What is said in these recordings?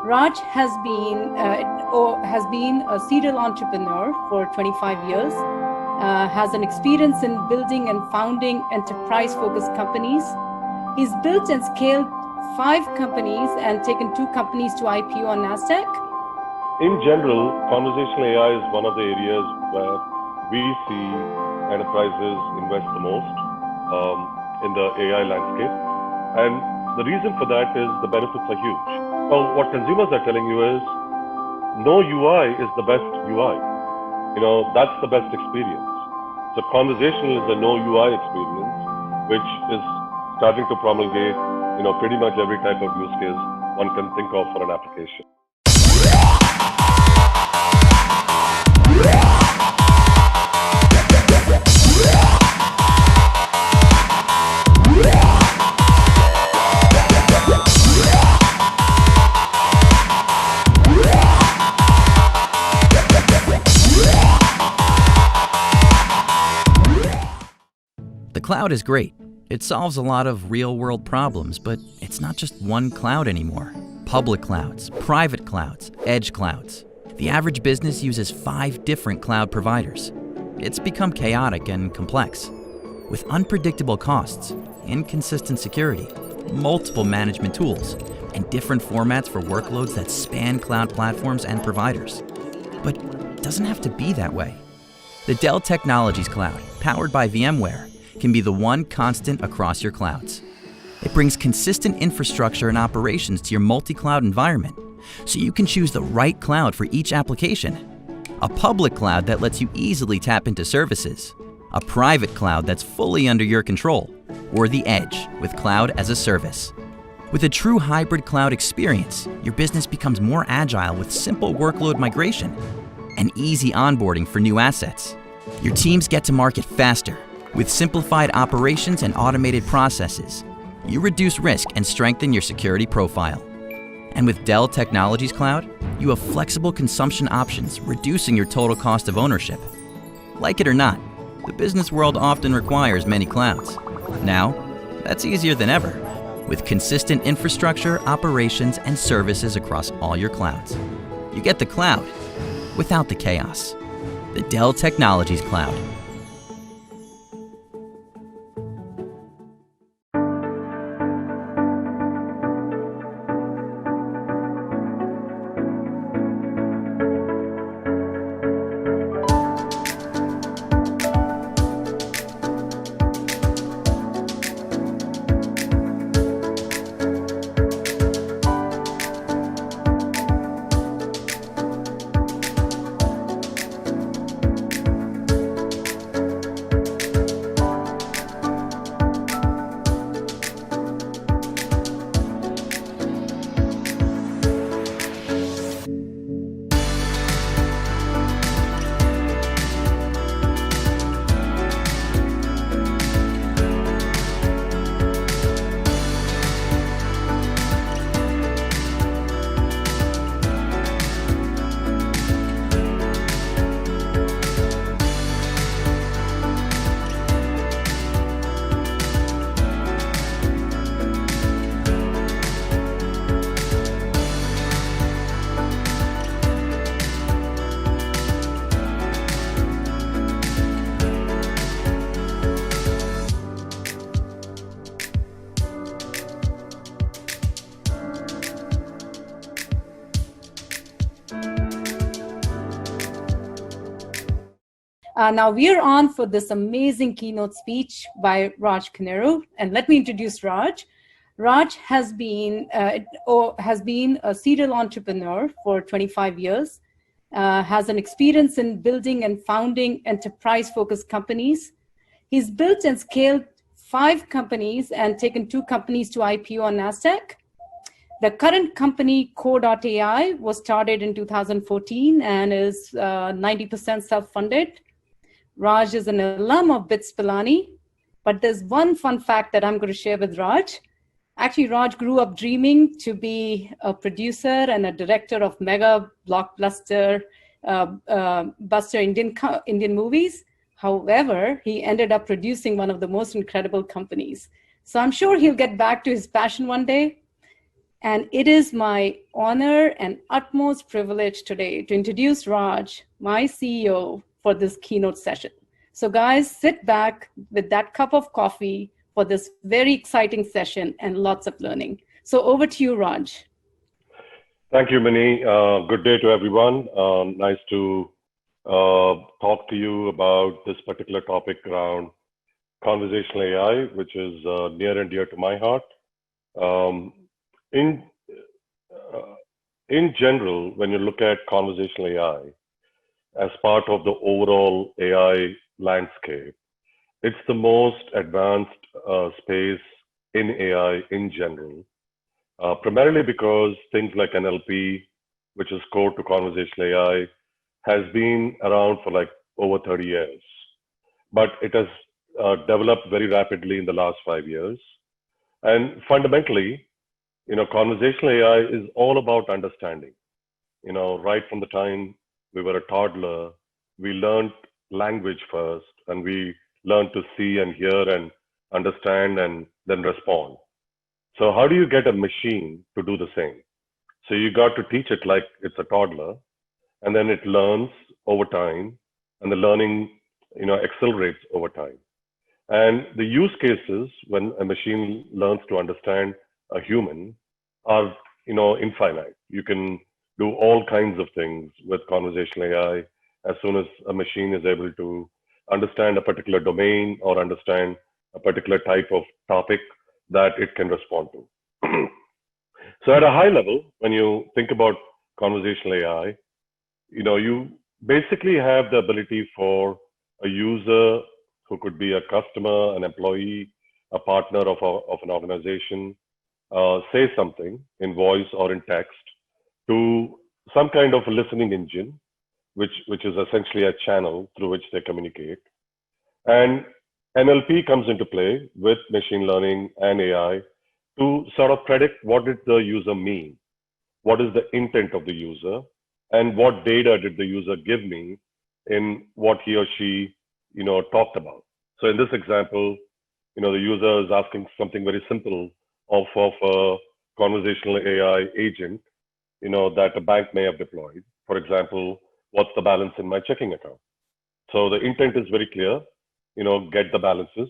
Raj has been a serial entrepreneur for 25 years, has an experience in building and founding enterprise-focused companies. He's built and scaled 5 companies and taken 2 companies to IPO on NASDAQ. In general, conversational AI is one of the areas where we see enterprises invest the most in the AI landscape. And the reason for that is the benefits are huge. Well, what consumers are telling you is, no UI is the best UI. That's the best experience. So conversational is a no UI experience, which is starting to promulgate, pretty much every type of use case one can think of for an application. The cloud is great. It solves a lot of real-world problems, but it's not just one cloud anymore. Public clouds, private clouds, edge clouds. The average business uses 5 different cloud providers. It's become chaotic and complex, with unpredictable costs, inconsistent security, multiple management tools, and different formats for workloads that span cloud platforms and providers. But it doesn't have to be that way. The Dell Technologies Cloud, powered by VMware, can be the one constant across your clouds. It brings consistent infrastructure and operations to your multi-cloud environment, so you can choose the right cloud for each application. A public cloud that lets you easily tap into services, a private cloud that's fully under your control, or the edge with cloud as a service. With a true hybrid cloud experience, your business becomes more agile with simple workload migration and easy onboarding for new assets. Your teams get to market faster. With simplified operations and automated processes, you reduce risk and strengthen your security profile. And with Dell Technologies Cloud, you have flexible consumption options, reducing your total cost of ownership. Like it or not, the business world often requires many clouds. Now, that's easier than ever, with consistent infrastructure, operations, and services across all your clouds. You get the cloud without the chaos. The Dell Technologies Cloud. Now we're on for this amazing keynote speech by Raj Koneru, and let me introduce Raj. Raj has been a serial entrepreneur for 25 years, has an experience in building and founding enterprise-focused companies. He's built and scaled 5 companies and taken 2 companies to IPO on NASDAQ. The current company, Kore.ai, was started in 2014 and is 90% self-funded. Raj is an alum of BITS Pilani, but there's one fun fact that I'm going to share with Raj. Actually, Raj grew up dreaming to be a producer and a director of mega blockbuster Indian movies. However, he ended up producing one of the most incredible companies. So I'm sure he'll get back to his passion one day. And it is my honor and utmost privilege today to introduce Raj, my CEO, for this keynote session. So guys, sit back with that cup of coffee for this very exciting session and lots of learning. So over to you, Raj. Thank you, Mini. Good day to everyone. Nice to talk to you about this particular topic around conversational AI, which is near and dear to my heart. In general, when you look at conversational AI as part of the overall AI landscape, it's the most advanced space in AI in general, primarily because things like NLP, which is core to conversational AI, has been around for like over 30 years, but it has developed very rapidly in the last 5 years. And fundamentally, conversational AI is all about understanding. Right from the time we were a toddler, we learned language first, and we learned to see and hear and understand and then respond. So how do you get a machine to do the same? So you got to teach it like it's a toddler, and then it learns over time, and the learning, accelerates over time. And the use cases when a machine learns to understand a human are, infinite. You can do all kinds of things with conversational AI as soon as a machine is able to understand a particular domain or understand a particular type of topic that it can respond to. So at a high level, when you think about conversational AI, you basically have the ability for a user who could be a customer, an employee, a partner of an organization, say something in voice or in text to some kind of a listening engine, which is essentially a channel through which they communicate. And NLP comes into play with machine learning and AI to sort of predict what did the user mean, what is the intent of the user, and what data did the user give me in what he or she talked about. So in this example, the user is asking something very simple of a conversational AI agent, that a bank may have deployed. For example, what's the balance in my checking account? So the intent is very clear, get the balances,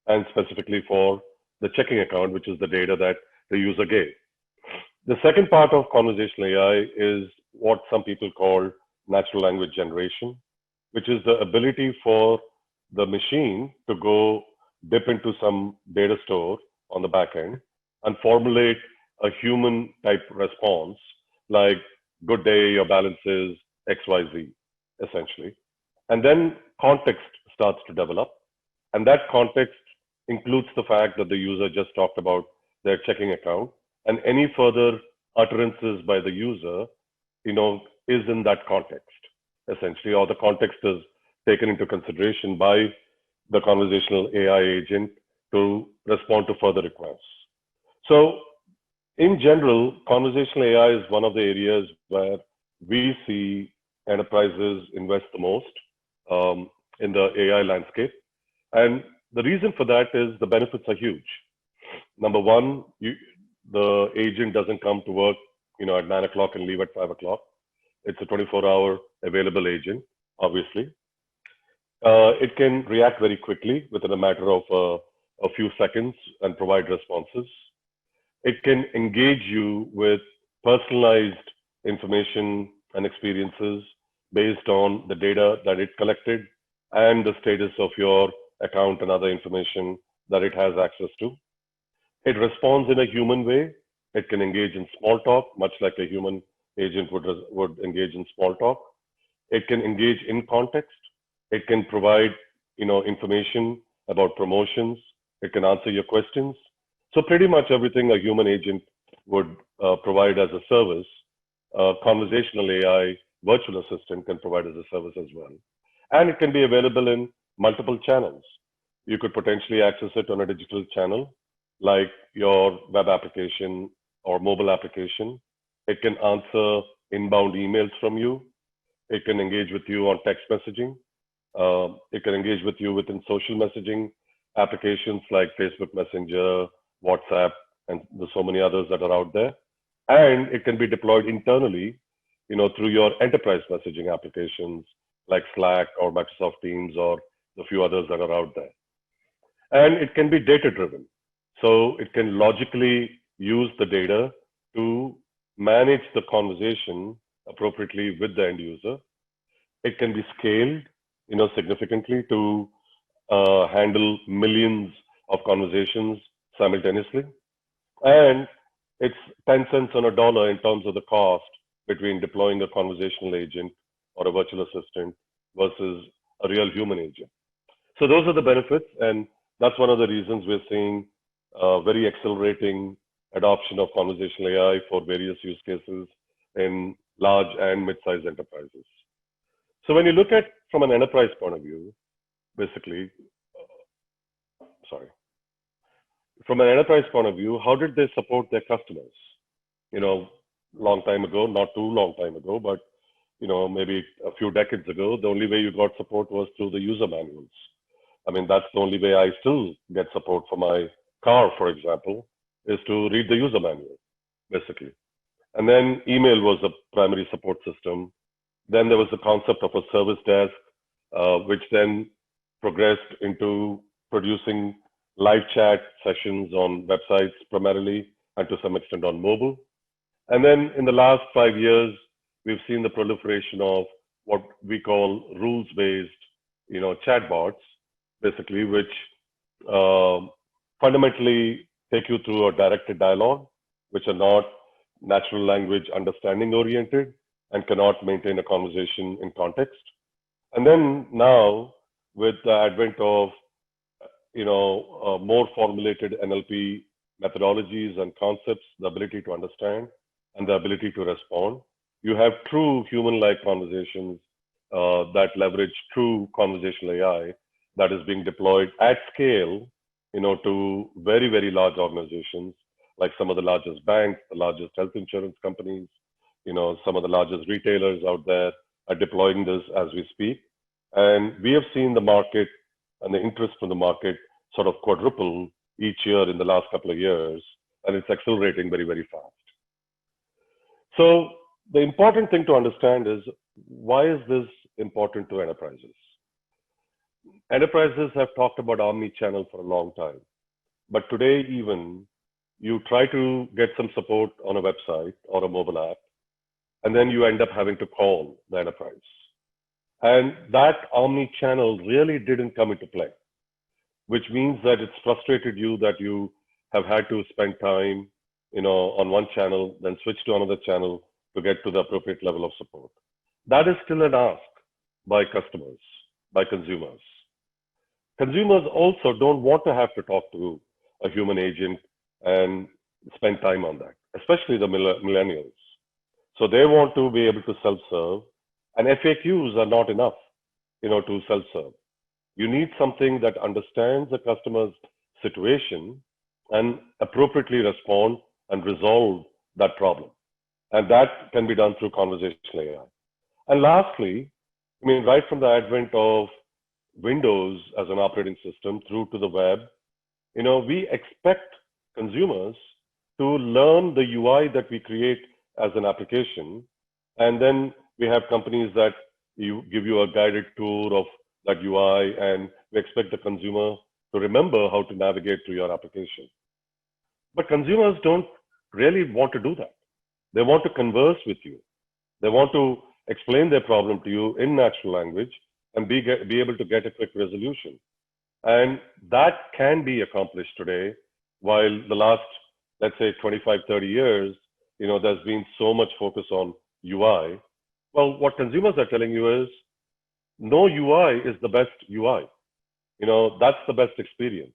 and specifically for the checking account, which is the data that the user gave. The second part of conversational AI is what some people call natural language generation, which is the ability for the machine to go dip into some data store on the back end and formulate a human type response like, good day, your balance is XYZ, essentially. And then context starts to develop. And that context includes the fact that the user just talked about their checking account, and any further utterances by the user, is in that context, essentially, or the context is taken into consideration by the conversational AI agent to respond to further requests. So in general, conversational AI is one of the areas where we see enterprises invest the most in the AI landscape. And the reason for that is the benefits are huge. Number one, the agent doesn't come to work, at 9 o'clock and leave at 5 o'clock. It's a 24-hour available agent, obviously. It can react very quickly within a matter of a few seconds and provide responses. It can engage you with personalized information and experiences based on the data that it collected and the status of your account and other information that it has access to. It responds in a human way. It can engage in small talk, much like a human agent would engage in small talk. It can engage in context. It can provide, information about promotions. It can answer your questions. So pretty much everything a human agent would provide as a service, conversational AI virtual assistant can provide as a service as well. And it can be available in multiple channels. You could potentially access it on a digital channel, like your web application or mobile application. It can answer inbound emails from you. It can engage with you on text messaging. It can engage with you within social messaging applications like Facebook Messenger, WhatsApp, and there's so many others that are out there. And it can be deployed internally, through your enterprise messaging applications like Slack or Microsoft Teams or the few others that are out there. And it can be data driven. So it can logically use the data to manage the conversation appropriately with the end user. It can be scaled, significantly to handle millions of conversations simultaneously. And it's 10 cents on a dollar in terms of the cost between deploying a conversational agent or a virtual assistant versus a real human agent. So those are the benefits, and that's one of the reasons we're seeing very accelerating adoption of conversational AI for various use cases in large and mid-sized enterprises. So when you look at from an enterprise point of view, basically, from an enterprise point of view, how did they support their customers? Long time ago, not too long time ago, but maybe a few decades ago, the only way you got support was through the user manuals. I mean, that's the only way I still get support for my car, for example, is to read the user manual, basically. And then email was the primary support system. Then there was the concept of a service desk, which then progressed into producing live chat sessions on websites primarily, and to some extent on mobile. And then in the last 5 years, we've seen the proliferation of what we call rules-based, chatbots, basically, which fundamentally take you through a directed dialogue, which are not natural language understanding oriented and cannot maintain a conversation in context. And then now, with the advent of more formulated NLP methodologies and concepts, the ability to understand and the ability to respond, you have true human-like conversations that leverage true conversational AI that is being deployed at scale, to very, very large organizations, like some of the largest banks, the largest health insurance companies, some of the largest retailers out there are deploying this as we speak. And we have seen the market and the interest from the market sort of quadruple each year in the last couple of years, and it's accelerating very, very fast. So the important thing to understand is, why is this important to enterprises? Enterprises have talked about omni-channel for a long time, but today even you try to get some support on a website or a mobile app, and then you end up having to call the enterprise. And that omni-channel really didn't come into play, which means that it's frustrated you that you have had to spend time, on one channel, then switch to another channel to get to the appropriate level of support. That is still an ask by customers, by consumers. Consumers also don't want to have to talk to a human agent and spend time on that, especially the millennials. So they want to be able to self-serve, and FAQs are not enough, to self-serve. You need something that understands the customer's situation and appropriately respond and resolve that problem. And that can be done through conversational AI. And lastly, right from the advent of Windows as an operating system through to the web, we expect consumers to learn the UI that we create as an application. And then we have companies that give you a guided tour of that UI, and we expect the consumer to remember how to navigate through your application. But consumers don't really want to do that. They want to converse with you. They want to explain their problem to you in natural language and be able to get a quick resolution. And that can be accomplished today, while the last, let's say, 25, 30 years, there's been so much focus on UI. Well, what consumers are telling you is, no UI is the best UI. That's the best experience.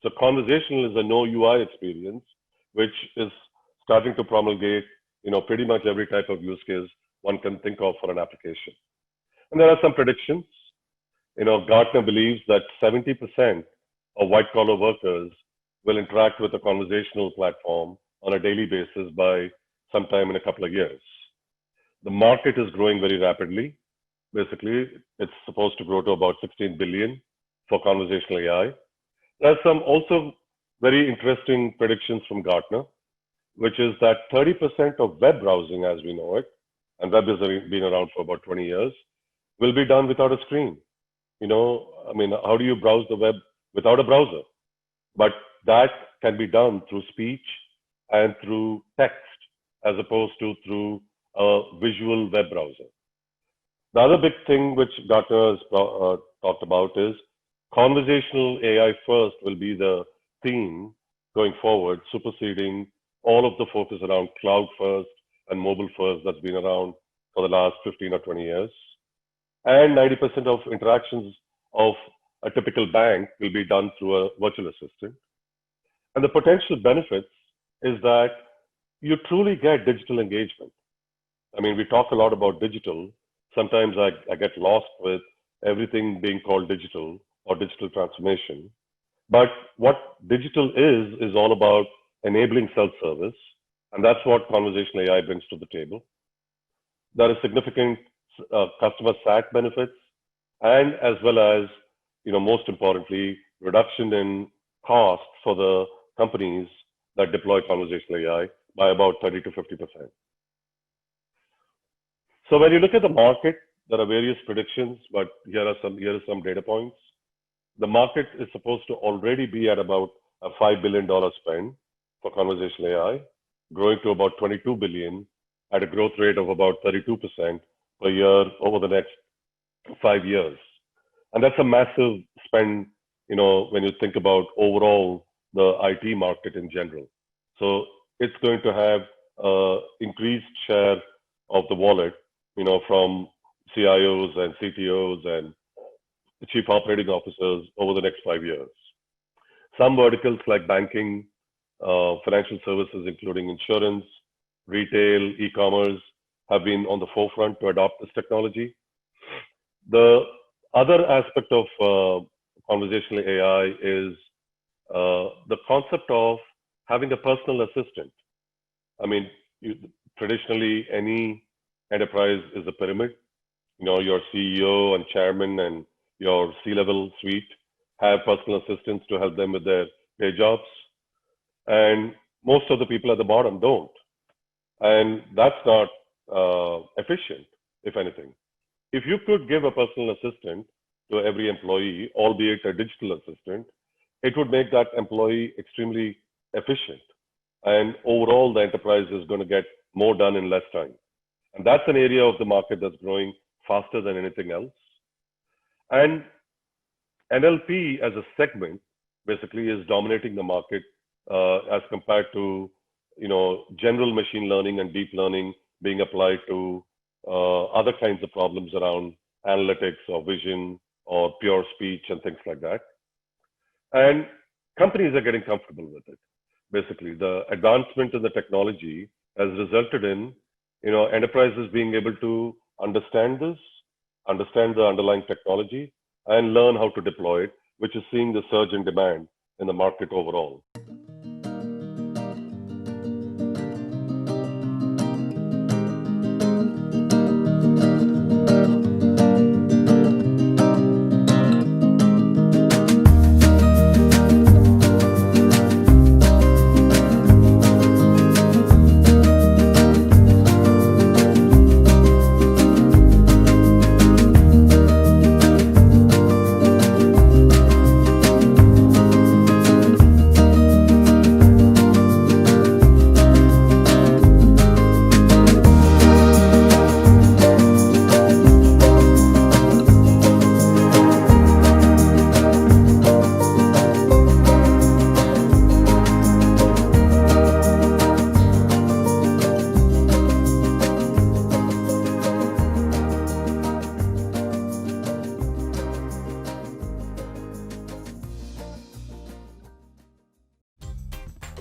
So conversational is a no UI experience, which is starting to promulgate, pretty much every type of use case one can think of for an application. And there are some predictions. Gartner believes that 70% of white-collar workers will interact with a conversational platform on a daily basis by sometime in a couple of years. The market is growing very rapidly. Basically, it's supposed to grow to about 16 billion for conversational AI. There's some also very interesting predictions from Gartner, which is that 30% of web browsing as we know it, and web has been around for about 20 years, will be done without a screen. How do you browse the web without a browser? But that can be done through speech and through text, as opposed to through a visual web browser. The other big thing which Gartner has talked about is conversational AI first will be the theme going forward, superseding all of the focus around cloud first and mobile first that's been around for the last 15 or 20 years. And 90% of interactions of a typical bank will be done through a virtual assistant. And the potential benefits is that you truly get digital engagement. We talk a lot about digital. Sometimes I get lost with everything being called digital or digital transformation. But what digital is all about enabling self-service. And that's what conversational AI brings to the table. There are significant customer SAT benefits, and as well as, most importantly, reduction in cost for the companies that deploy conversational AI by about 30 to 50%. So when you look at the market, there are various predictions, but here are some data points. The market is supposed to already be at about a $5 billion spend for conversational AI, growing to about $22 billion at a growth rate of about 32% per year over the next 5 years. And that's a massive spend, when you think about overall the IT market in general. So it's going to have increased share of the wallet, from CIOs and CTOs and chief operating officers over the next 5 years. Some verticals like banking, financial services, including insurance, retail, e-commerce, have been on the forefront to adopt this technology. The other aspect of conversational AI is the concept of having a personal assistant. Traditionally, any enterprise is a pyramid. Your CEO and chairman and your C-level suite have personal assistants to help them with their day jobs. And most of the people at the bottom don't. And that's not efficient, if anything. If you could give a personal assistant to every employee, albeit a digital assistant, it would make that employee extremely efficient. And overall, the enterprise is going to get more done in less time. And that's an area of the market that's growing faster than anything else. And NLP as a segment basically is dominating the market as compared to general machine learning and deep learning being applied to other kinds of problems around analytics or vision or pure speech and things like that. And companies are getting comfortable with it. Basically, the advancement in the technology has resulted in enterprises being able to understand this, understand the underlying technology, and learn how to deploy it, which is seeing the surge in demand in the market overall.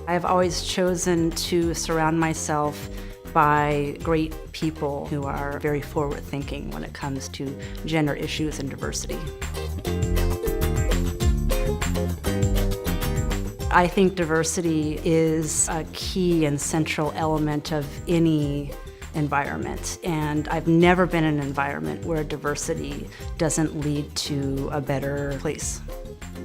I've always chosen to surround myself by great people who are very forward-thinking when it comes to gender issues and diversity. I think diversity is a key and central element of any environment. And I've never been in an environment where diversity doesn't lead to a better place.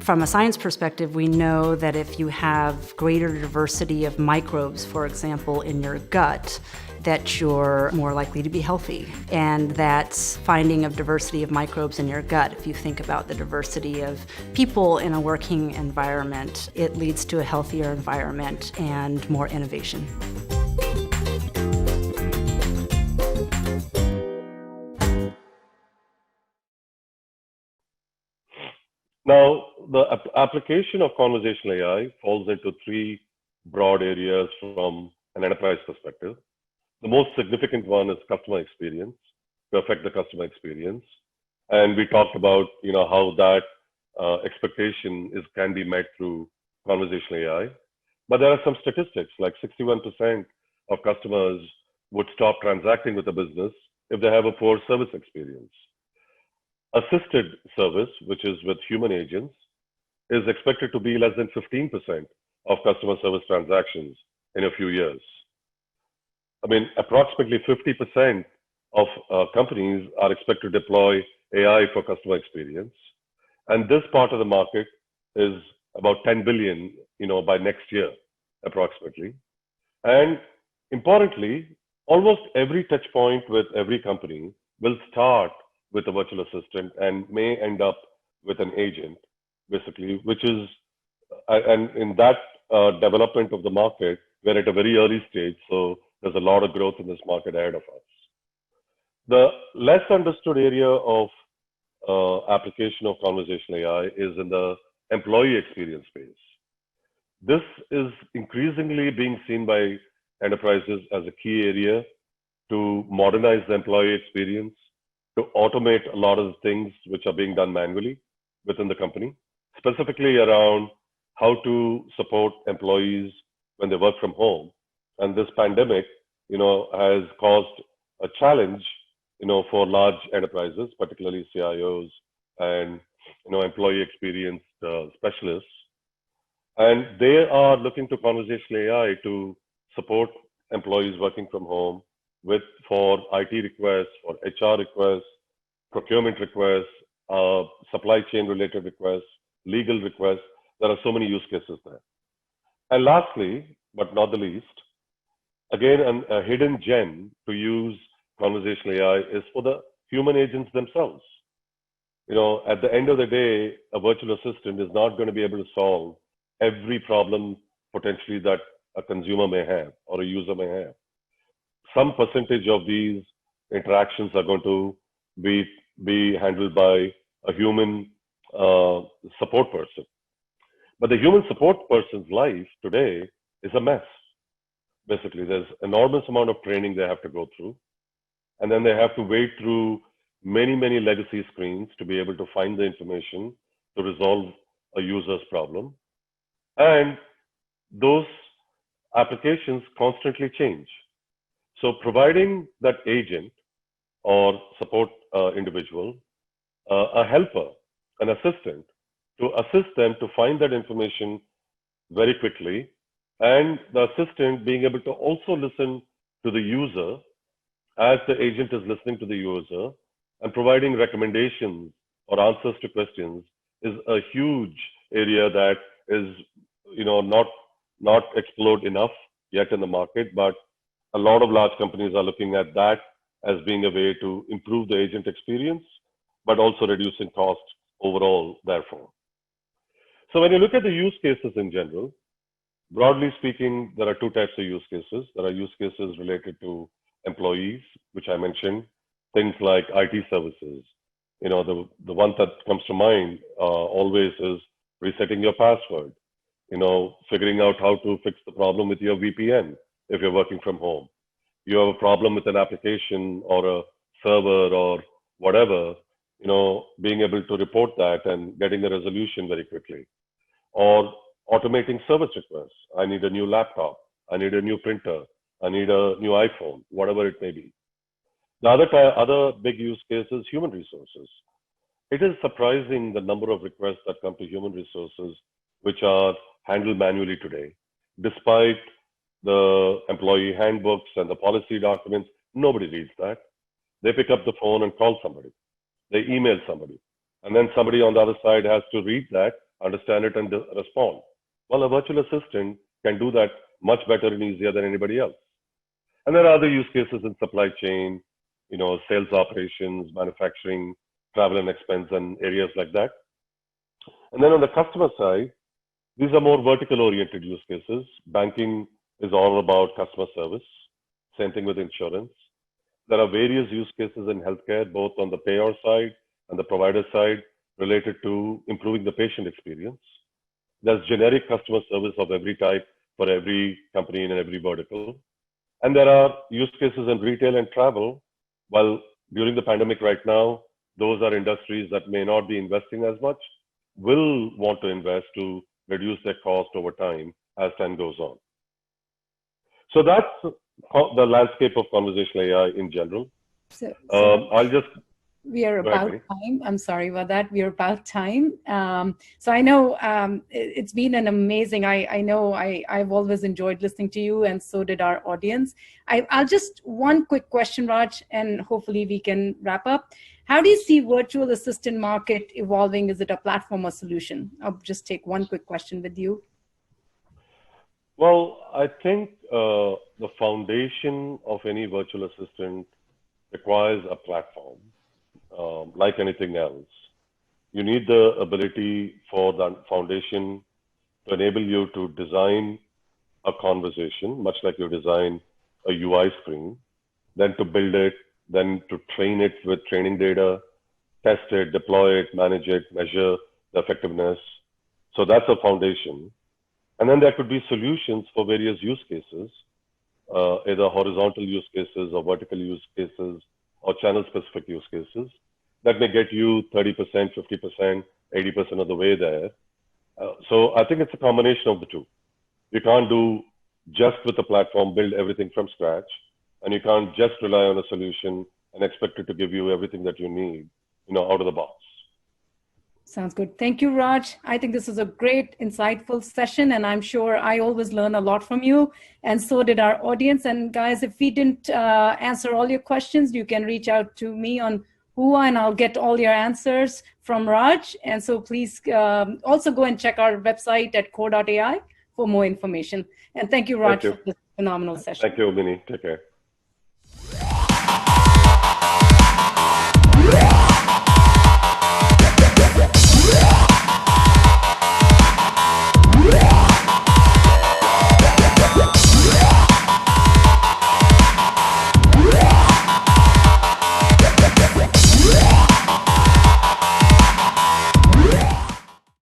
From a science perspective, we know that if you have greater diversity of microbes, for example, in your gut, that you're more likely to be healthy. And that's finding of diversity of microbes in your gut. If you think about the diversity of people in a working environment, it leads to a healthier environment and more innovation. Now, the application of conversational AI falls into three broad areas from an enterprise perspective. The most significant one is customer experience, to affect the customer experience. And we talked about how that expectation can be met through conversational AI. But there are some statistics, like 61% of customers would stop transacting with a business if they have a poor service experience. Assisted service, which is with human agents, is expected to be less than 15% of customer service transactions in a few years. I mean, approximately 50% of companies are expected to deploy AI for customer experience. And this part of the market is about 10 billion, by next year, approximately. And importantly, almost every touch point with every company will start with a virtual assistant and may end up with an agent, basically, which is, and in that development of the market, we're at a very early stage. So there's a lot of growth in this market ahead of us. The less understood area of application of conversational AI is in the employee experience space. This is increasingly being seen by enterprises as a key area to modernize the employee experience, to automate a lot of the things which are being done manually within the company, specifically around how to support employees when they work from home. And this pandemic, has caused a challenge, for large enterprises, particularly CIOs and, employee experience specialists. And they are looking to conversational AI to support employees working from home for IT requests, for HR requests, procurement requests, supply chain related requests, legal requests. There are so many use cases there. And lastly, but not the least, again, a hidden gem to use conversational AI is for the human agents themselves. At the end of the day, a virtual assistant is not going to be able to solve every problem potentially that a consumer may have or a user may have. Some percentage of these interactions are going to be handled by a human support person. But the human support person's life today is a mess. Basically, there's enormous amount of training they have to go through. And then they have to wade through many, many legacy screens to be able to find the information to resolve a user's problem. And those applications constantly change. So providing that agent or support individual, a helper, an assistant, to assist them to find that information very quickly, and the assistant being able to also listen to the user as the agent is listening to the user and providing recommendations or answers to questions is a huge area that is, not explored enough yet in the market, but a lot of large companies are looking at that as being a way to improve the agent experience, but also reducing costs overall, therefore. So when you look at the use cases in general, broadly speaking, there are two types of use cases. There are use cases related to employees, which I mentioned, things like IT services. The one that comes to mind always is resetting your password, figuring out how to fix the problem with your VPN if you're working from home. You have a problem with an application or a server or whatever, being able to report that and getting a resolution very quickly. Or automating service requests. I need a new laptop. I need a new printer. I need a new iPhone, whatever it may be. The other big use case is human resources. It is surprising the number of requests that come to human resources which are handled manually today. Despite the employee handbooks and the policy documents, Nobody reads that. They pick up the phone and call somebody. They email somebody. And then somebody on the other side has to read that, understand it, and respond. Well, a virtual assistant can do that much better and easier than anybody else. And there are other use cases in supply chain, sales operations, manufacturing, travel and expense, and areas like that. And then on the customer side, these are more vertical oriented use cases. Banking is all about customer service. Same thing with insurance. There are various use cases in healthcare, both on the payer side and the provider side, related to improving the patient experience. There's generic customer service of every type for every company in every vertical. And there are use cases in retail and travel. While during the pandemic right now, those are industries that may not be investing as much, will want to invest to reduce their cost over time as time goes on. So that's the landscape of conversational AI in general. We are about time. I'm sorry about that. We are about time. So I know it's been an amazing, I know I've always enjoyed listening to you, and so did our audience. I'll just, one quick question, Raj, and hopefully we can wrap up. How do you see virtual assistant market evolving? Is it a platform or solution? I'll just take one quick question with you. Well, I think the foundation of any virtual assistant requires a platform. Like anything else, you need the ability for the foundation to enable you to design a conversation, much like you design a UI screen, then to build it, then to train it with training data, test it, deploy it, manage it, measure the effectiveness. So that's a foundation. And then there could be solutions for various use cases, either horizontal use cases or vertical use cases or channel-specific use cases that may get you 30%, 50%, 80% of the way there. So I think it's a combination of the two. You can't do just with the platform, build everything from scratch, and you can't just rely on a solution and expect it to give you everything that you need, out of the box. Sounds good. Thank you, Raj. I think this is a great, insightful session, and I'm sure I always learn a lot from you, and so did our audience. And guys, if we didn't answer all your questions, you can reach out to me on Hua, and I'll get all your answers from Raj. And so please also go and check our website at Kore.ai for more information. And thank you, Raj, for this phenomenal session. Thank you, Mini. Take care.